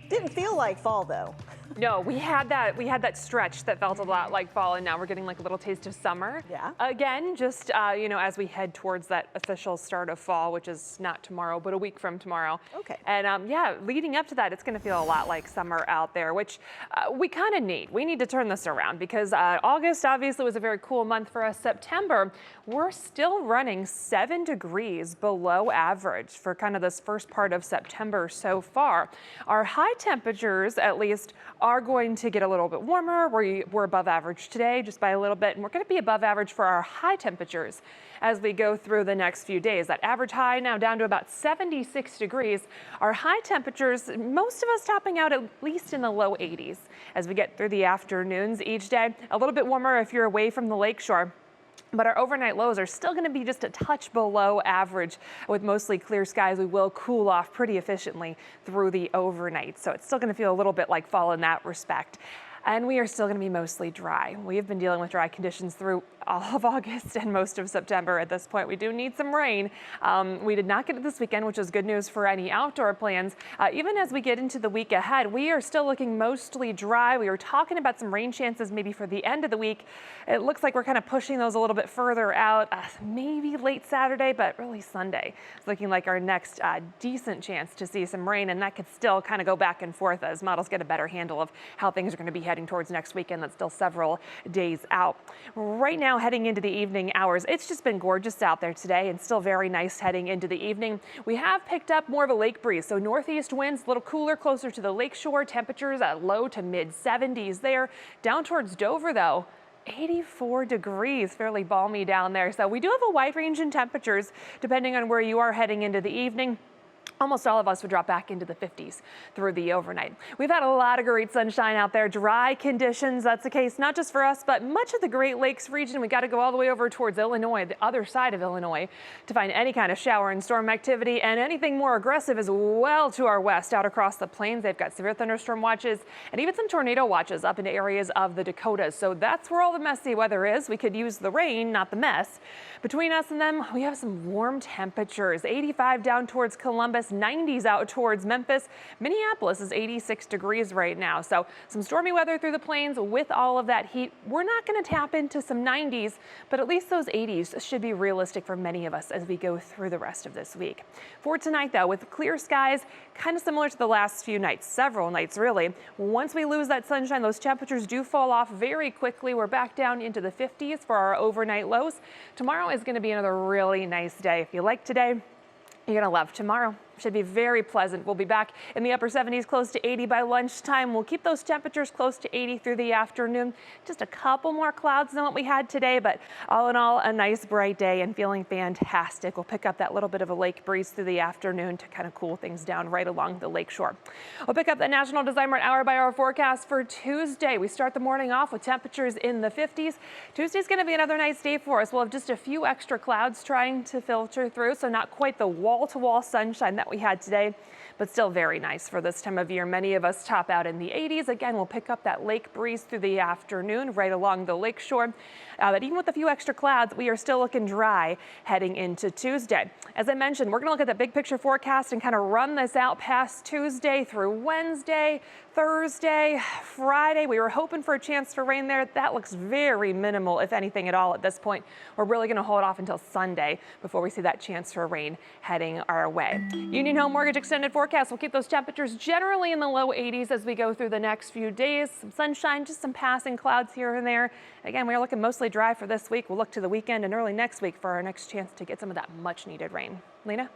Didn't feel like fall though. No, we had that stretch that felt a lot like fall, and now we're getting like a little taste of summer. Yeah. Again, just as we head towards that official start of fall, which is not tomorrow, but a week from tomorrow. Okay. And yeah, leading up to that, it's going to feel a lot like summer out there, which we kind of need. We need to turn this around because August obviously was a very cool month for us. September, we're still running 7 degrees below average for kind of this first part of September so far. Our high temperatures, at least, are going to get a little bit warmer. We're above average today just by a little bit, and we're going to be above average for our high temperatures as we go through the next few days. That average high now down to about 76 degrees. Our high temperatures, most of us topping out at least in the low 80s as we get through the afternoons each day. A little bit warmer if you're away from the lakeshore. But our overnight lows are still going to be just a touch below average. With mostly clear skies, we will cool off pretty efficiently through the overnight. So it's still going to feel a little bit like fall in that respect. And we are still going to be mostly dry. We have been dealing with dry conditions through all of August and most of September at this point. We do need some rain. We did not get it this weekend, which is good news for any outdoor plans. Even as we get into the week ahead, we are still looking mostly dry. We were talking about some rain chances maybe for the end of the week. It looks like we're kind of pushing those a little bit further out, maybe late Saturday, but really Sunday. It's looking like our next decent chance to see some rain, and that could still kind of go back and forth as models get a better handle of how things are going to be heading towards next weekend. That's still several days out. Right now, heading into the evening hours, it's just been gorgeous out there today and still very nice heading into the evening. We have picked up more of a lake breeze, so northeast winds, a little cooler closer to the lakeshore. Temperatures at low to mid 70s there. Down towards Dover, though, 84 degrees, fairly balmy down there. So we do have a wide range in temperatures depending on where you are heading into the evening. Almost all of us would drop back into the 50s through the overnight. We've had a lot of great sunshine out there, dry conditions. That's the case not just for us, but much of the Great Lakes region. We got to go all the way over towards Illinois, the other side of Illinois, to find any kind of shower and storm activity, and anything more aggressive as well to our west out across the plains. They've got severe thunderstorm watches and even some tornado watches up in areas of the Dakotas. So that's where all the messy weather is. We could use the rain, not the mess. Between us and them, we have some warm temperatures. 85 down towards Columbus, 90s out towards Memphis. Minneapolis is 86 degrees right now. So some stormy weather through the plains with all of that heat. We're not going to tap into some 90s, but at least those 80s should be realistic for many of us as we go through the rest of this week. For tonight, though, with clear skies, kind of similar to the last few nights, several nights really. Once we lose that sunshine, those temperatures do fall off very quickly. We're back down into the 50s for our overnight lows. Tomorrow is going to be another really nice day. If you like today, you're going to love tomorrow. Should be very pleasant. We'll be back in the upper 70s, close to 80 by lunchtime. We'll keep those temperatures close to 80 through the afternoon. Just a couple more clouds than what we had today, but all in all, a nice bright day and feeling fantastic. We'll pick up that little bit of a lake breeze through the afternoon to kind of cool things down right along the lakeshore. We'll pick up the National Design Mart hour-by-hour forecast for Tuesday. We start the morning off with temperatures in the 50s. Tuesday's going to be another nice day for us. We'll have just a few extra clouds trying to filter through, so not quite the wall-to-wall sunshine that we had today, but still very nice for this time of year. Many of us top out in the 80s. Again, we'll pick up that lake breeze through the afternoon right along the lakeshore. But even with a few extra clouds, we are still looking dry heading into Tuesday. As I mentioned, we're going to look at the big picture forecast and kind of run this out past Tuesday through Wednesday, Thursday, Friday. We were hoping for a chance for rain there. That looks very minimal, if anything at all at this point. We're really going to hold off until Sunday before we see that chance for rain heading our way. Union Home Mortgage extended forecast will keep those temperatures generally in the low 80s as we go through the next few days. Some sunshine, just some passing clouds here and there. Again, we're looking mostly dry for this week. We'll look to the weekend and early next week for our next chance to get some of that much needed rain. Lena?